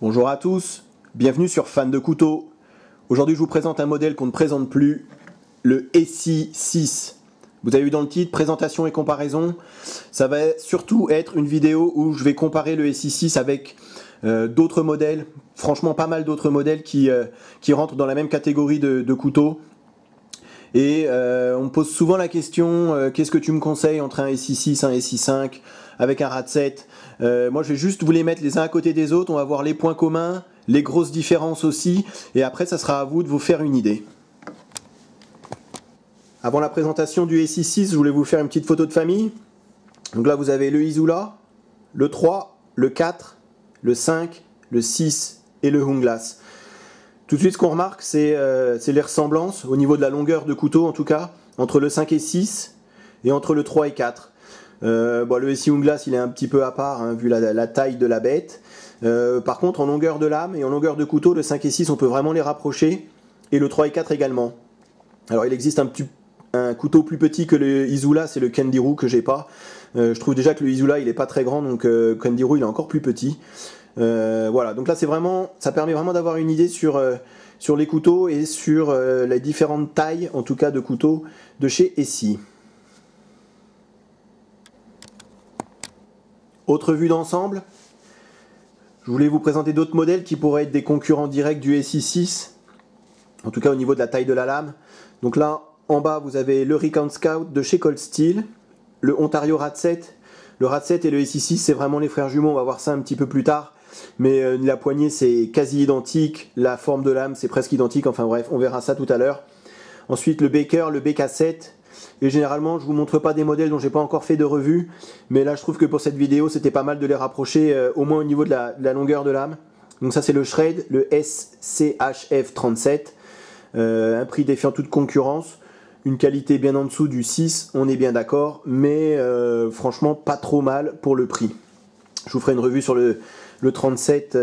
Bonjour à tous, bienvenue sur Fan de couteaux. Aujourd'hui je vous présente un modèle qu'on ne présente plus, le SI 6. Vous avez vu dans le titre, présentation et comparaison. Ça va surtout être une vidéo où je vais comparer le SI 6 avec d'autres modèles, franchement pas mal d'autres modèles qui rentrent dans la même catégorie de couteaux. Et on me pose souvent la question, qu'est-ce que tu me conseilles entre un SI 6, un SI 5, avec un RAD7 ? Moi je vais juste vous les mettre les uns à côté des autres, on va voir les points communs, les grosses différences aussi, et après ça sera à vous de vous faire une idée. Avant la présentation du SI 6, je voulais vous faire une petite photo de famille. Donc là vous avez le Izula, le 3, le 4, le 5, le 6 et le Hunglas. Tout de suite, ce qu'on remarque, c'est les ressemblances, au niveau de la longueur de couteau en tout cas, entre le 5 et 6 et entre le 3 et 4. Le SI Hunglas, il est un petit peu à part, hein, vu la taille de la bête. Par contre, en longueur de lame et en longueur de couteau, le 5 et 6, on peut vraiment les rapprocher, et le 3 et 4 également. Alors, il existe un couteau plus petit que le Izula, c'est le Kendiru que j'ai pas. Je trouve déjà que le Izula, il est pas très grand, donc Kendiru, il est encore plus petit. Voilà, donc là ça permet vraiment d'avoir une idée sur les couteaux et sur les différentes tailles, en tout cas de couteaux de chez SI. Autre vue d'ensemble, je voulais vous présenter d'autres modèles qui pourraient être des concurrents directs du SI 6, en tout cas au niveau de la taille de la lame. Donc là, en bas, vous avez le Recon Scout de chez Cold Steel, le Ontario RAD7. Le RAD7 et le SI 6, c'est vraiment les frères jumeaux, on va voir ça un petit peu plus tard. Mais la poignée c'est quasi identique, la forme de lame c'est presque identique, enfin bref, on verra ça tout à l'heure. Ensuite le Baker, le BK7, et généralement je vous montre pas des modèles dont j'ai pas encore fait de revue, mais là je trouve que pour cette vidéo c'était pas mal de les rapprocher au moins au niveau de la longueur de lame. Donc ça c'est le Shred, le SCHF37, un prix défiant toute concurrence, une qualité bien en dessous du 6, on est bien d'accord, mais franchement pas trop mal pour le prix. Je vous ferai une revue sur le 37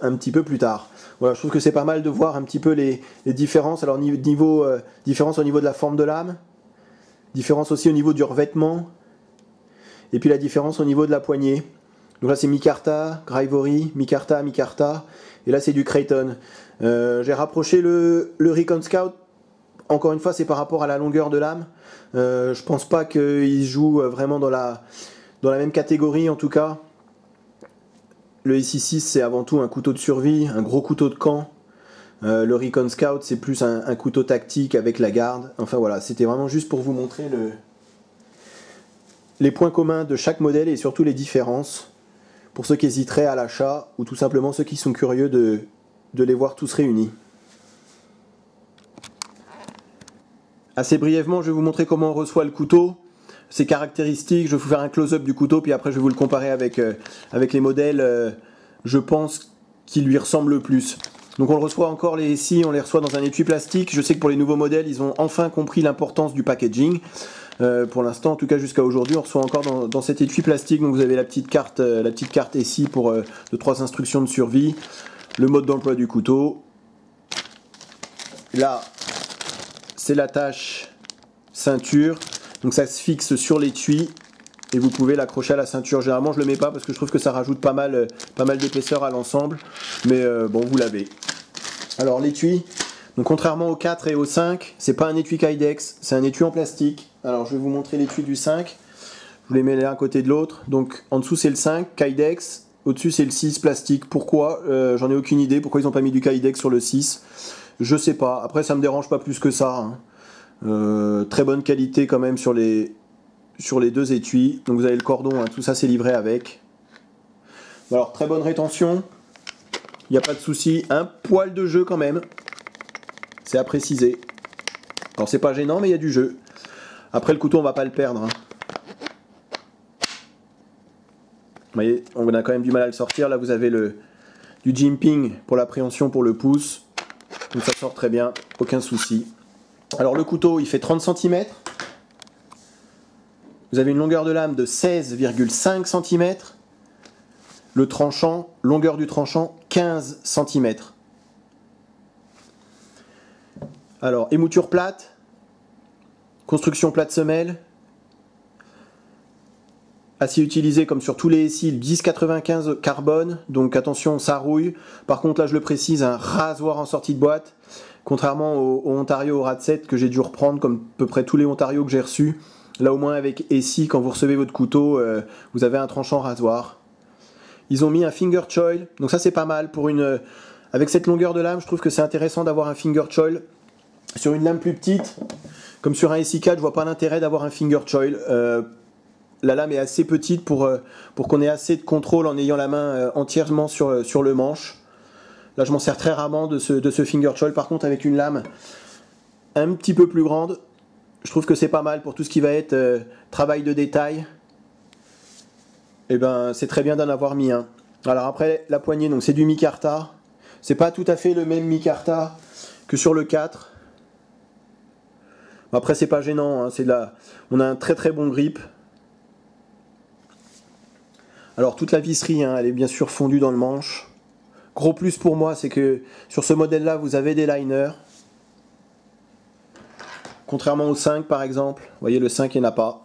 un petit peu plus tard. Voilà, je trouve que c'est pas mal de voir un petit peu les différences. Alors différence au niveau de la forme de lame, différence aussi au niveau du revêtement, et puis la différence au niveau de la poignée. Donc là c'est micarta, Graivory, micarta, et là c'est du Creighton. J'ai rapproché le Recon Scout. Encore une fois, c'est par rapport à la longueur de lame. Je pense pas qu'il joue vraiment dans la même catégorie en tout cas. Le SI 6 c'est avant tout un couteau de survie, un gros couteau de camp. Le Recon Scout c'est plus un couteau tactique avec la garde. Enfin voilà, c'était vraiment juste pour vous montrer les points communs de chaque modèle et surtout les différences. Pour ceux qui hésiteraient à l'achat ou tout simplement ceux qui sont curieux de les voir tous réunis. Assez brièvement, je vais vous montrer comment on reçoit le couteau. Ses caractéristiques, je vais vous faire un close-up du couteau, puis après je vais vous le comparer avec les modèles, je pense, qui lui ressemblent le plus. Donc on le reçoit encore, les SI, on les reçoit dans un étui plastique. Je sais que pour les nouveaux modèles, ils ont enfin compris l'importance du packaging. Pour l'instant, en tout cas jusqu'à aujourd'hui, on reçoit encore dans cet étui plastique. Donc vous avez la petite carte SI pour de 3 instructions de survie, le mode d'emploi du couteau. Là, c'est l'attache ceinture. Donc ça se fixe sur l'étui et vous pouvez l'accrocher à la ceinture. Généralement je le mets pas parce que je trouve que ça rajoute pas mal d'épaisseur à l'ensemble. Mais bon, vous l'avez. Alors l'étui, donc contrairement au 4 et au 5, c'est pas un étui Kydex, c'est un étui en plastique. Alors je vais vous montrer l'étui du 5. Je vous les mets l'un à côté de l'autre. Donc en dessous c'est le 5 Kydex, au-dessus c'est le 6 plastique. Pourquoi ? J'en ai aucune idée. Pourquoi ils n'ont pas mis du Kydex sur le 6 ? Je sais pas. Après ça me dérange pas plus que ça, hein. Très bonne qualité quand même sur les deux étuis. Donc vous avez le cordon, hein, tout ça c'est livré avec. Alors très bonne rétention, il n'y a pas de souci. Un poil de jeu quand même, c'est à préciser. Alors c'est pas gênant mais il y a du jeu. Après le couteau on va pas le perdre, hein. Vous voyez, on a quand même du mal à le sortir. Là vous avez du jimping pour l'appréhension pour le pouce. Donc ça sort très bien, aucun souci. Alors le couteau il fait 30 cm. Vous avez une longueur de lame de 16,5 cm. Le tranchant, longueur du tranchant 15 cm. Alors émouture plate, construction plate semelle. Acier utilisé comme sur tous les SI, 1095 carbone, donc attention, ça rouille. Par contre, là je le précise, un rasoir en sortie de boîte, contrairement au Ontario au RAD 7 que j'ai dû reprendre comme à peu près tous les Ontario que j'ai reçus. Là au moins avec SI, quand vous recevez votre couteau, vous avez un tranchant rasoir. Ils ont mis un finger choil, donc ça c'est pas mal pour une... Avec cette longueur de lame, je trouve que c'est intéressant d'avoir un finger choil. Sur une lame plus petite, comme sur un SI4, je vois pas l'intérêt d'avoir un finger choil. La lame est assez petite pour qu'on ait assez de contrôle en ayant la main entièrement sur le manche. Là, je m'en sers très rarement de ce finger choil. Par contre, avec une lame un petit peu plus grande, je trouve que c'est pas mal pour tout ce qui va être travail de détail. Et ben, c'est très bien d'en avoir mis un. Alors après, la poignée, donc c'est du micarta. C'est pas tout à fait le même micarta que sur le 4. Après, c'est pas gênant. Hein, on a un très très bon grip. Alors toute la visserie, hein, elle est bien sûr fondue dans le manche. Gros plus pour moi, c'est que sur ce modèle-là, vous avez des liners. Contrairement au 5 par exemple. Vous voyez, le 5, il n'y en a pas.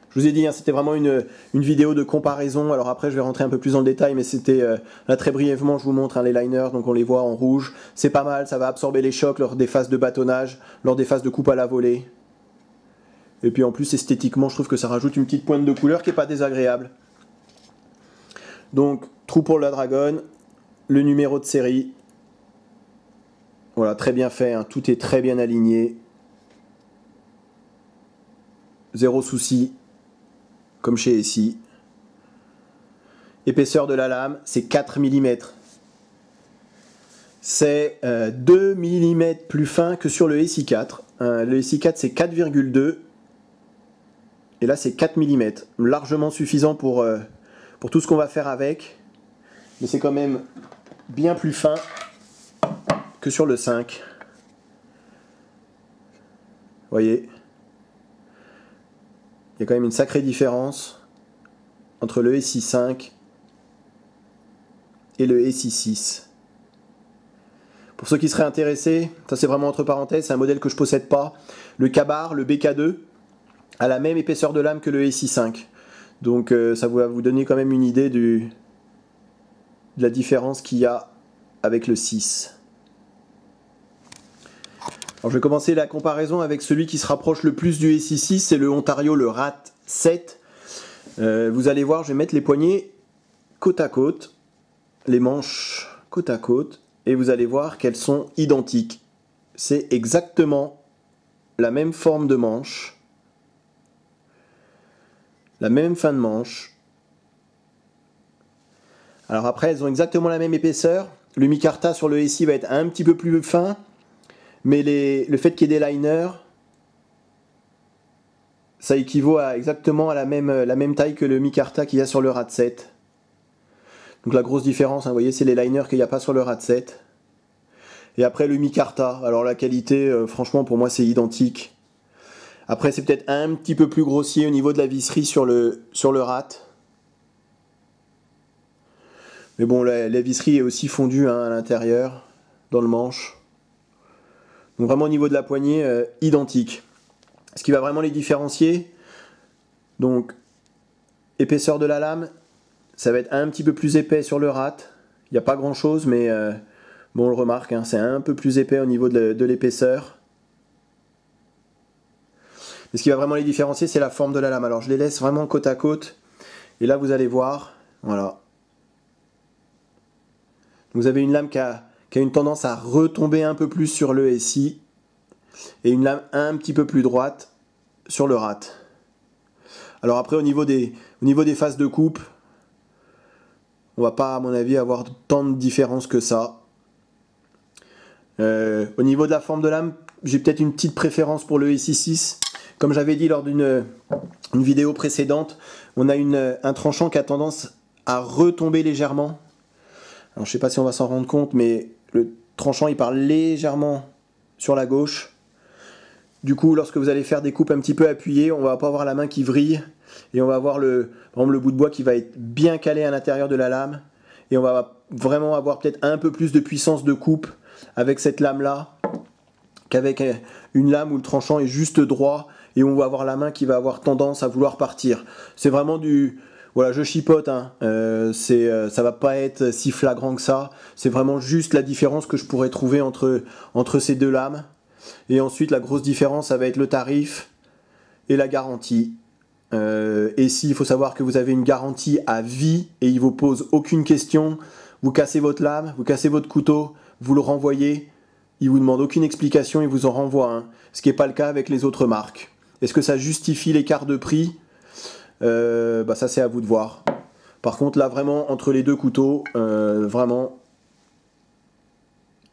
Je vous ai dit, hein, c'était vraiment une vidéo de comparaison. Alors après, je vais rentrer un peu plus dans le détail, mais c'était là très brièvement, je vous montre hein, les liners. Donc on les voit en rouge. C'est pas mal, ça va absorber les chocs lors des phases de bâtonnage, lors des phases de coupe à la volée. Et puis en plus, esthétiquement, je trouve que ça rajoute une petite pointe de couleur qui n'est pas désagréable. Donc, trou pour la dragonne, le numéro de série. Voilà, très bien fait, hein, tout est très bien aligné. Zéro souci, comme chez SI. Épaisseur de la lame, c'est 4 mm. C'est 2 mm plus fin que sur le SI4. Le SI4, c'est 4,2. Et là, c'est 4 mm. Largement suffisant pour tout ce qu'on va faire avec. Mais c'est quand même bien plus fin que sur le 5. Vous voyez, il y a quand même une sacrée différence entre le SI5 et le SI6. Pour ceux qui seraient intéressés, ça c'est vraiment entre parenthèses, c'est un modèle que je ne possède pas. Le Ka-Bar, le BK2, a la même épaisseur de lame que le SI5. Donc ça va vous donner quand même une idée de la différence qu'il y a avec le 6. Alors je vais commencer la comparaison avec celui qui se rapproche le plus du SI6, c'est le Ontario, le RAD 7. Vous allez voir, je vais mettre les poignets côte à côte, les manches côte à côte, et vous allez voir qu'elles sont identiques. C'est exactement la même forme de manche, la même fin de manche. Alors après, elles ont exactement la même épaisseur. Le micarta sur le SI va être un petit peu plus fin, mais le fait qu'il y ait des liners, ça équivaut exactement à la même taille que le micarta qu'il y a sur le RAD 7. Donc la grosse différence, hein, vous voyez, c'est les liners qu'il n'y a pas sur le RAD 7. Et après le micarta, alors la qualité, franchement pour moi c'est identique. Après c'est peut-être un petit peu plus grossier au niveau de la visserie sur le RAD. Mais bon, la visserie est aussi fondue hein, à l'intérieur, dans le manche. Donc vraiment au niveau de la poignée, identique. Ce qui va vraiment les différencier, donc épaisseur de la lame, ça va être un petit peu plus épais sur le RAD. Il n'y a pas grand chose, mais bon, on le remarque, hein, c'est un peu plus épais au niveau de l'épaisseur. Mais ce qui va vraiment les différencier, c'est la forme de la lame. Alors je les laisse vraiment côte à côte. Et là, vous allez voir, voilà. Vous avez une lame qui a une tendance à retomber un peu plus sur le SI. Et une lame un petit peu plus droite sur le RAD. Alors après, au niveau des phases de coupe, on va pas, à mon avis, avoir tant de différence que ça. Au niveau de la forme de lame, j'ai peut-être une petite préférence pour le SI6. Comme j'avais dit lors d'une vidéo précédente, on a un tranchant qui a tendance à retomber légèrement. Alors je sais pas si on va s'en rendre compte, mais le tranchant il part légèrement sur la gauche. Du coup, lorsque vous allez faire des coupes un petit peu appuyées, on va pas avoir la main qui vrille et on va avoir par exemple, le bout de bois qui va être bien calé à l'intérieur de la lame et on va vraiment avoir peut-être un peu plus de puissance de coupe avec cette lame là qu'avec une lame où le tranchant est juste droit et on va avoir la main qui va avoir tendance à vouloir partir. C'est vraiment du... Voilà, je chipote, hein. Ça va pas être si flagrant que ça. C'est vraiment juste la différence que je pourrais trouver entre ces deux lames. Et ensuite, la grosse différence, ça va être le tarif et la garantie. Et ici, il faut savoir que vous avez une garantie à vie et il ne vous pose aucune question. Vous cassez votre lame, vous cassez votre couteau, vous le renvoyez. Il ne vous demande aucune explication, il vous en renvoie un. Ce qui n'est pas le cas avec les autres marques. Est-ce que ça justifie l'écart de prix ? Ça c'est à vous de voir. Par contre là vraiment entre les deux couteaux vraiment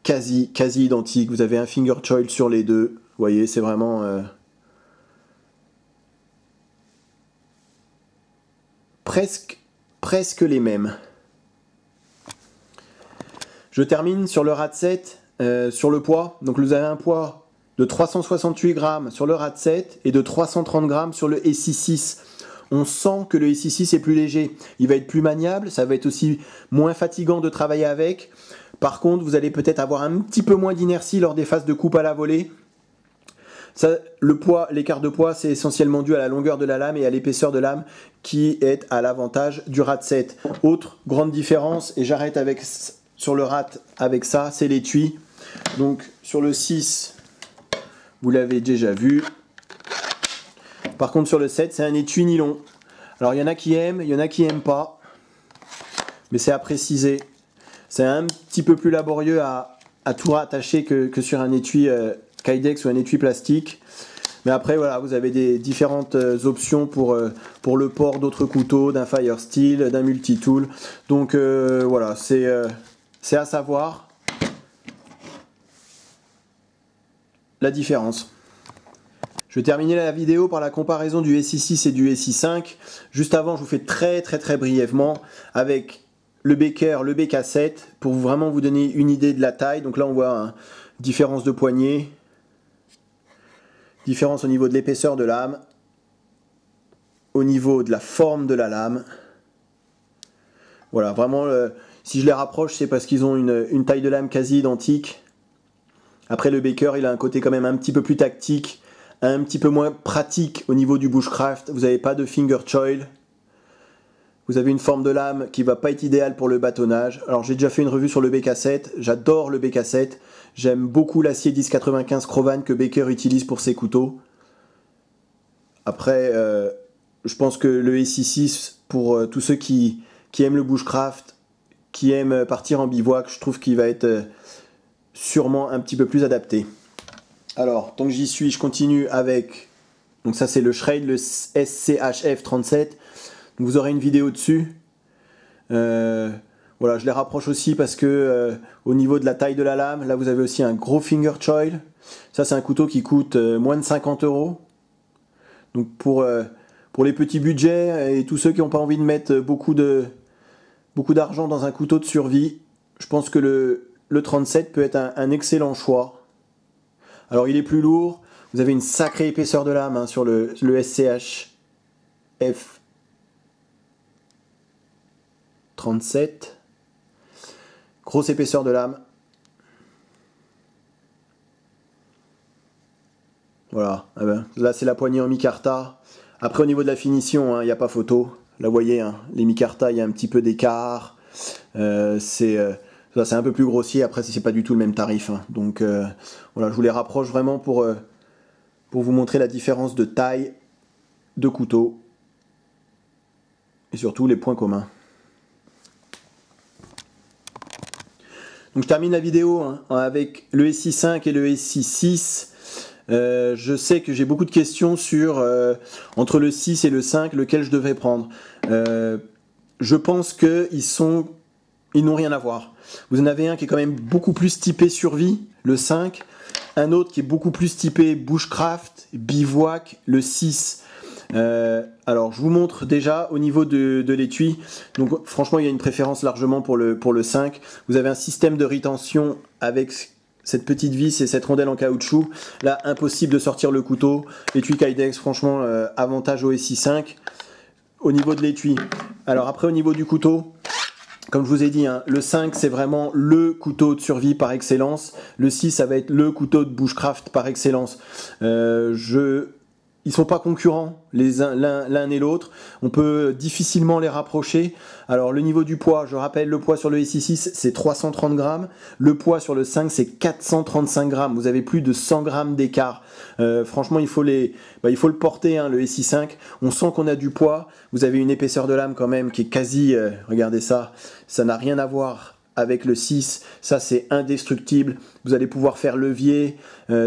quasi identique. Vous avez un finger choil sur les deux. Vous voyez, c'est vraiment presque les mêmes. Je termine sur le RAD7 sur le poids. Donc vous avez un poids de 368 grammes sur le RAD7 et de 330 grammes sur le SI6. On sent que le SI6 est plus léger. Il va être plus maniable, ça va être aussi moins fatigant de travailler avec. Par contre, vous allez peut-être avoir un petit peu moins d'inertie lors des phases de coupe à la volée. Ça, l'écart de poids, c'est essentiellement dû à la longueur de la lame et à l'épaisseur de lame qui est à l'avantage du RAD7. Autre grande différence, et j'arrête sur le RAD avec ça, c'est l'étui. Donc sur le 6, vous l'avez déjà vu. Par contre sur le 7, c'est un étui nylon. Alors il y en a qui aiment, il y en a qui n'aiment pas. Mais c'est à préciser. C'est un petit peu plus laborieux à tout rattacher que sur un étui Kydex ou un étui plastique. Mais après voilà, vous avez des différentes options pour le port d'autres couteaux, d'un Firesteel, d'un multitool. Donc voilà, c'est à savoir la différence. Je vais terminer la vidéo par la comparaison du SI6 et du SI5. Juste avant, je vous fais très brièvement avec le Baker, le BK7 pour vraiment vous donner une idée de la taille. Donc là, on voit une différence de poignée, différence au niveau de l'épaisseur de lame, au niveau de la forme de la lame. Voilà, vraiment, si je les rapproche, c'est parce qu'ils ont une taille de lame quasi identique. Après, le Baker, il a un côté quand même un petit peu plus tactique, un petit peu moins pratique au niveau du bushcraft. Vous n'avez pas de finger choil. Vous avez une forme de lame qui ne va pas être idéale pour le bâtonnage. Alors j'ai déjà fait une revue sur le BK7. J'adore le BK7. J'aime beaucoup l'acier 1095 Crowvan que Baker utilise pour ses couteaux. Après, je pense que le SI6, pour tous ceux qui aiment le bushcraft, qui aiment partir en bivouac, je trouve qu'il va être sûrement un petit peu plus adapté. Alors, tant que j'y suis, je continue avec... Donc ça, c'est le Schrade, le SCHF 37. Donc, vous aurez une vidéo dessus. Voilà, je les rapproche aussi parce que au niveau de la taille de la lame, là, vous avez aussi un gros finger choil. Ça, c'est un couteau qui coûte moins de 50 €. Donc, pour les petits budgets et tous ceux qui n'ont pas envie de mettre beaucoup d'argent dans un couteau de survie, je pense que le 37 peut être un excellent choix. Alors il est plus lourd, vous avez une sacrée épaisseur de lame sur le SCHF 37. Grosse épaisseur de lame. Voilà, là c'est la poignée en micarta. Après au niveau de la finition, il n'y a pas photo. Là vous voyez, les micarta, il y a un petit peu d'écart. C'est un peu plus grossier, après c'est pas du tout le même tarif. Donc voilà, je vous les rapproche vraiment pour vous montrer la différence de taille de couteau. Et surtout les points communs. Donc je termine la vidéo avec le SI5 et le SI6. Je sais que j'ai beaucoup de questions sur entre le 6 et le 5, lequel je devrais prendre. Je pense qu'ils n'ont rien à voir. Vous en avez un qui est quand même beaucoup plus typé survie, le 5. Un autre qui est beaucoup plus typé bushcraft, bivouac, le 6. Alors je vous montre déjà au niveau de l'étui. Donc franchement il y a une préférence largement pour le 5. Vous avez un système de rétention avec cette petite vis et cette rondelle en caoutchouc. Là impossible de sortir le couteau. L'étui Kydex franchement avantage au SI5. Au niveau de l'étui. Alors après au niveau du couteau, comme je vous ai dit, le 5 c'est vraiment le couteau de survie par excellence. Le 6 ça va être le couteau de bushcraft par excellence. Il ils sont pas concurrents l'un et l'autre. On peut difficilement les rapprocher. Alors le niveau du poids, je rappelle, le poids sur le SI6 c'est 330 grammes. Le poids sur le 5 c'est 435 grammes. Vous avez plus de 100 grammes d'écart. Franchement, il faut le porter, hein, le SI5. On sent qu'on a du poids. Vous avez une épaisseur de lame quand même qui est quasi... regardez ça, ça n'a rien à voir avec le 6, ça c'est indestructible. Vous allez pouvoir faire levier,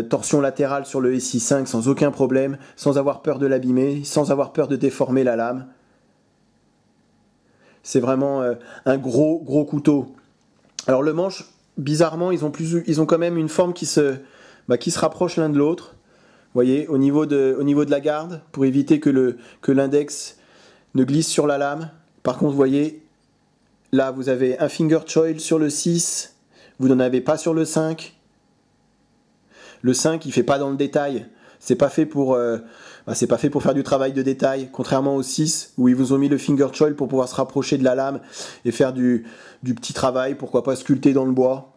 torsion latérale sur le SI5 sans aucun problème, sans avoir peur de l'abîmer, sans avoir peur de déformer la lame. C'est vraiment un gros couteau. Alors le manche, bizarrement, ils ont quand même une forme qui se rapproche l'un de l'autre. Vous voyez, au niveau de la garde, pour éviter que l'index ne glisse sur la lame. Par contre, vous voyez, là, vous avez un finger choil sur le 6, vous n'en avez pas sur le 5. Le 5, il ne fait pas dans le détail. C'est pas fait pour faire du travail de détail, contrairement au 6, où ils vous ont mis le finger choil pour pouvoir se rapprocher de la lame et faire du petit travail, pourquoi pas sculpter dans le bois.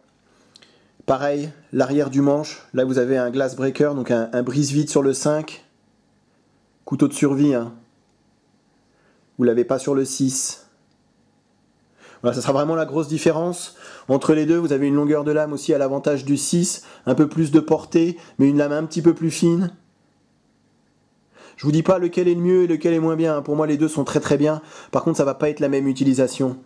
Pareil, l'arrière du manche, là vous avez un glass breaker, donc un brise-vide sur le 5. Couteau de survie, hein. Vous ne l'avez pas sur le 6. Voilà, ça sera vraiment la grosse différence. Entre les deux, vous avez une longueur de lame aussi à l'avantage du 6, un peu plus de portée, mais une lame un petit peu plus fine. Je vous dis pas lequel est le mieux et lequel est moins bien. Pour moi, les deux sont très très bien. Par contre, ça va pas être la même utilisation.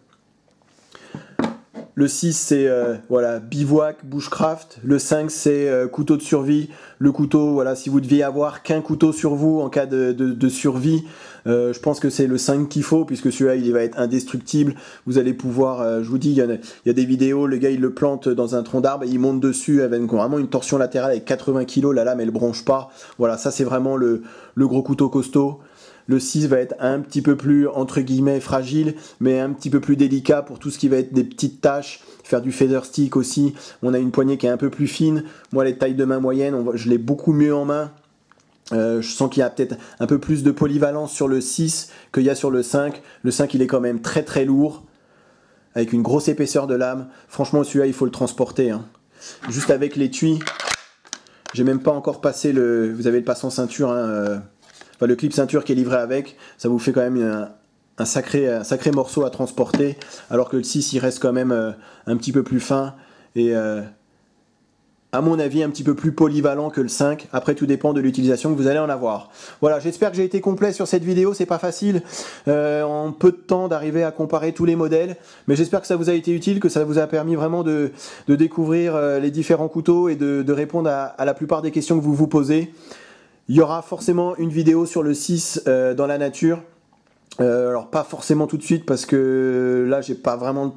Le 6, c'est voilà, bivouac, bushcraft. Le 5, c'est couteau de survie. Le couteau, voilà, si vous deviez avoir qu'un couteau sur vous en cas de survie, je pense que c'est le 5 qu'il faut, puisque celui-là, il va être indestructible. Vous allez pouvoir, je vous dis, il y a des vidéos, le gars, il le plante dans un tronc d'arbre et il monte dessus avec vraiment une torsion latérale avec 80 kg. La lame, elle bronche pas. Voilà, ça, c'est vraiment le gros couteau costaud. Le 6 va être un petit peu plus, entre guillemets, fragile, mais un petit peu plus délicat pour tout ce qui va être des petites tâches. Faire du feather stick aussi. On a une poignée qui est un peu plus fine. Moi, les tailles de main moyenne, je l'ai beaucoup mieux en main. Je sens qu'il y a peut-être un peu plus de polyvalence sur le 6 qu'il y a sur le 5. Le 5, il est quand même très très lourd, avec une grosse épaisseur de lame. Franchement, celui-là, il faut le transporter, hein. Juste avec l'étui, j'ai même pas encore passé le... Vous avez le passant ceinture, hein, enfin, le clip ceinture qui est livré avec, ça vous fait quand même un sacré morceau à transporter, alors que le 6 il reste quand même un petit peu plus fin et à mon avis un petit peu plus polyvalent que le 5. Après, tout dépend de l'utilisation que vous allez en avoir. Voilà, j'espère que j'ai été complet sur cette vidéo. C'est pas facile en peu de temps d'arriver à comparer tous les modèles, mais j'espère que ça vous a été utile, que ça vous a permis vraiment de découvrir les différents couteaux et de répondre à la plupart des questions que vous vous posez. Il y aura forcément une vidéo sur le 6 dans la nature. Alors pas forcément tout de suite parce que là j'ai pas vraiment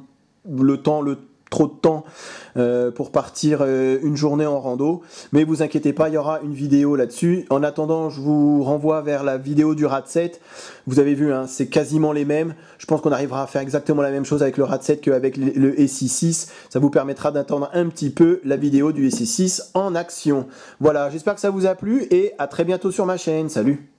trop de temps pour partir une journée en rando. Mais vous inquiétez pas, il y aura une vidéo là-dessus. En attendant, je vous renvoie vers la vidéo du RAD 7. Vous avez vu, hein, c'est quasiment les mêmes. Je pense qu'on arrivera à faire exactement la même chose avec le RAD 7 qu'avec le SI6. Ça vous permettra d'attendre un petit peu la vidéo du SI6 en action. Voilà, j'espère que ça vous a plu et à très bientôt sur ma chaîne. Salut!